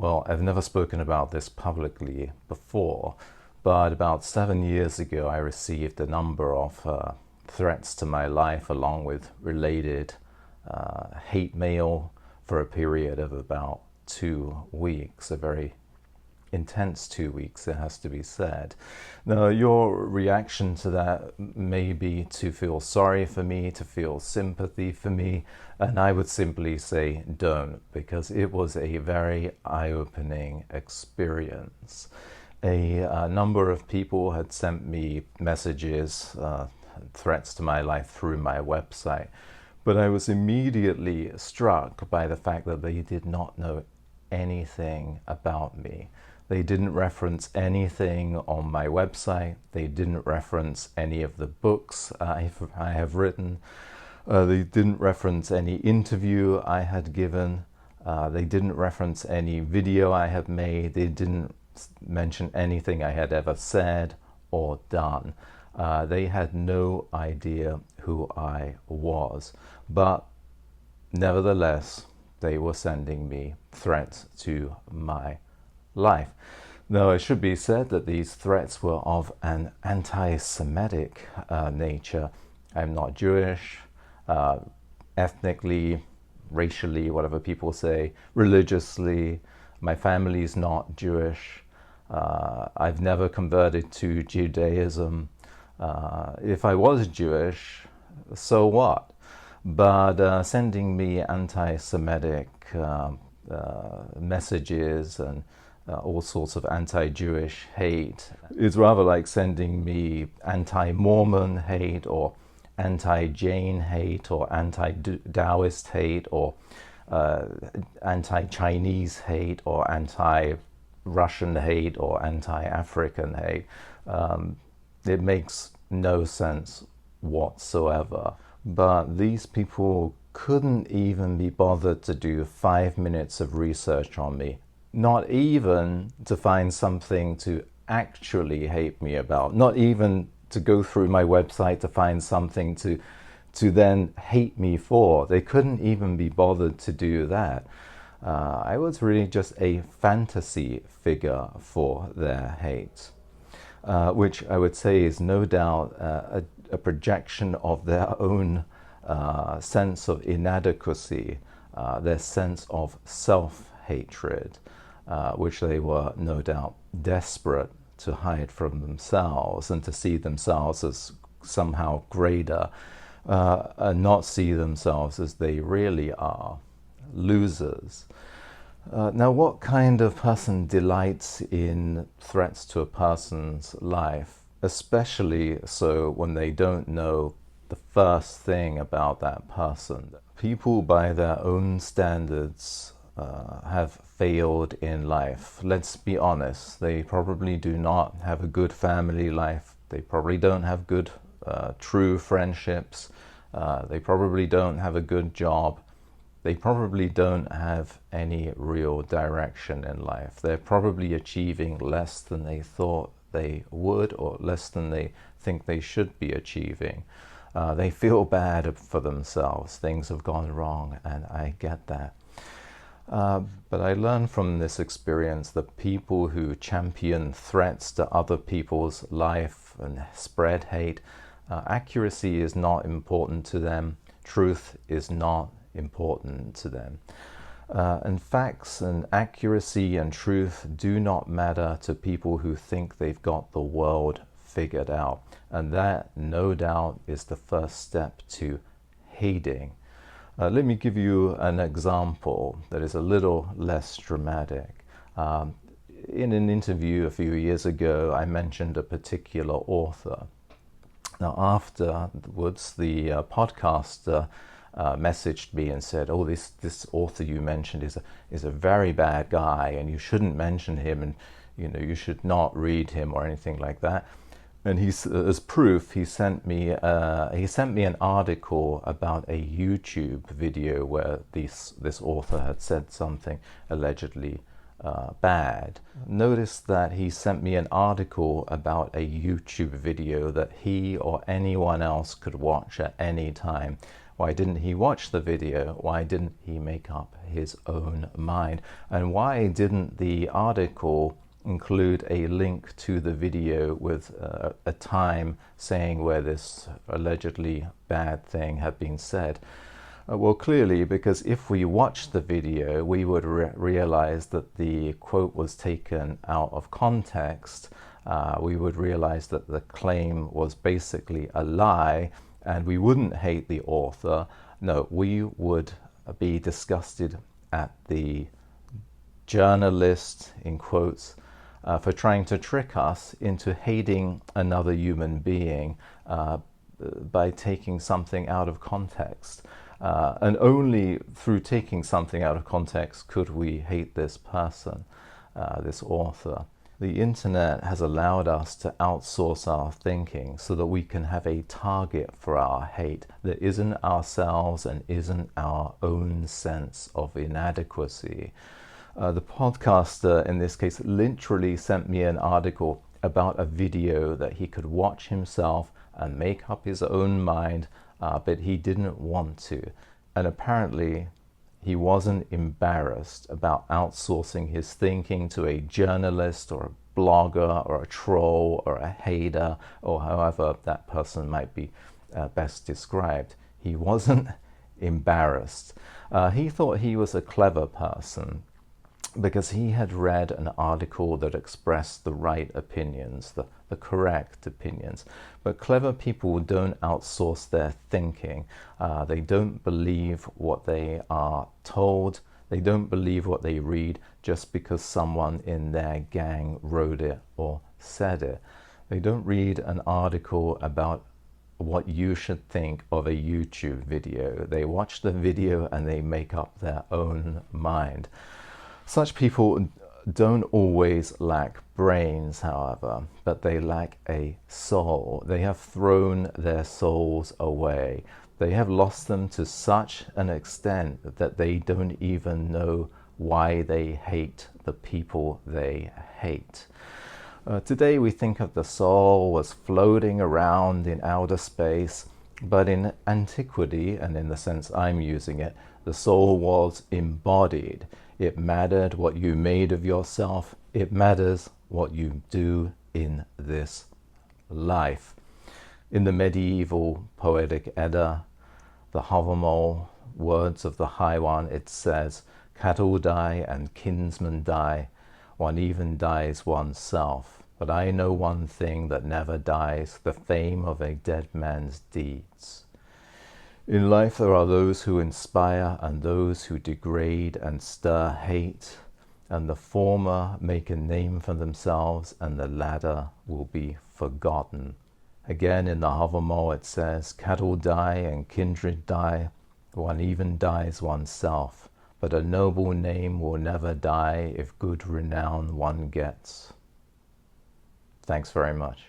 Well, I've never spoken about this publicly before, but about 7 years ago, I received a number of threats to my life along with related hate mail for a period of about 2 weeks, a very intense 2 weeks, it has to be said. Now, your reaction to that may be to feel sorry for me, to feel sympathy for me, and I would simply say don't, because it was a very eye-opening experience. A number of people had sent me messages, threats to my life through my website, but I was immediately struck by the fact that they did not know anything about me. They didn't reference anything on my website. They didn't reference any of the books I have written. They didn't reference any interview I had given. They didn't reference any video I had made. They didn't mention anything I had ever said or done. They had no idea who I was. But nevertheless, they were sending me threats to my life. Though it should be said that these threats were of an anti-Semitic nature. I'm not Jewish, ethnically, racially, whatever people say, religiously. My family's not Jewish. I've never converted to Judaism. If I was Jewish, so what? But sending me anti-Semitic messages and all sorts of anti-Jewish hate is rather like sending me anti-Mormon hate or anti-Jain hate or anti-Taoist hate or anti-Chinese hate or anti-Russian hate or anti-African hate. It makes no sense whatsoever. But these people couldn't even be bothered to do 5 minutes of research on me, not even to find something to actually hate me about, not even to go through my website to find something to then hate me for. They couldn't even be bothered to do that. I was really just a fantasy figure for their hate, which I would say is no doubt a projection of their own sense of inadequacy, their sense of self-hatred, which they were no doubt desperate to hide from themselves and to see themselves as somehow greater, and not see themselves as they really are, losers. Now, what kind of person delights in threats to a person's life, especially so when they don't know the first thing about that person? People, by their own standards, have failed in life. Let's be honest, they probably do not have a good family life. They probably don't have good, true friendships. They probably don't have a good job. They probably don't have any real direction in life. They're probably achieving less than they thought they would, or less than they think they should be achieving. They feel bad for themselves. Things have gone wrong, and I get that. But I learned from this experience that people who champion threats to other people's life and spread hate, accuracy is not important to them. Truth is not important to them. And facts and accuracy and truth do not matter to people who think they've got the world figured out. And that, no doubt, is the first step to hating. Let me give you an example that is a little less dramatic. In an interview a few years ago, I mentioned a particular author. Now, afterwards, the podcaster messaged me and said, "Oh, this author you mentioned is a very bad guy, and you shouldn't mention him, and you should not read him or anything like that." And as proof, he sent me an article about a YouTube video where this author had said something allegedly bad. Notice that he sent me an article about a YouTube video that he or anyone else could watch at any time, Why didn't he watch the video? Why didn't he make up his own mind? And why didn't the article include a link to the video with a time saying where this allegedly bad thing had been said? Well, clearly, because if we watched the video, we would realize that the quote was taken out of context. We would realize that the claim was basically a lie, and we wouldn't hate the author. No, we would be disgusted at the journalist, in quotes, for trying to trick us into hating another human being by taking something out of context. And only through taking something out of context could we hate this person, this author. The internet has allowed us to outsource our thinking so that we can have a target for our hate that isn't ourselves and isn't our own sense of inadequacy. The podcaster, in this case, literally sent me an article about a video that he could watch himself and make up his own mind, but he didn't want to. And apparently he wasn't embarrassed about outsourcing his thinking to a journalist or a blogger or a troll or a hater, or however that person might be best described. He wasn't embarrassed. He thought he was a clever person because he had read an article that expressed the right opinions, the correct opinions. But clever people don't outsource their thinking. They don't believe what they are told. They don't believe what they read just because someone in their gang wrote it or said it. They don't read an article about what you should think of a YouTube video. They watch the video and they make up their own mind. Such people don't always lack brains, however, but they lack a soul. They have thrown their souls away. They have lost them to such an extent that they don't even know why they hate the people they hate. Today we think of the soul as floating around in outer space, but in antiquity, and in the sense I'm using it, the soul was embodied. It mattered what you made of yourself. It matters what you do in this life. In the medieval poetic Edda, the Havamal words of the High One, it says, "Cattle die and kinsmen die, one even dies oneself. But I know one thing that never dies, the fame of a dead man's deeds." In life there are those who inspire and those who degrade and stir hate, and the former make a name for themselves and the latter will be forgotten. Again in the Havamal it says, "Cattle die and kindred die, one even dies oneself, but a noble name will never die if good renown one gets." Thanks very much.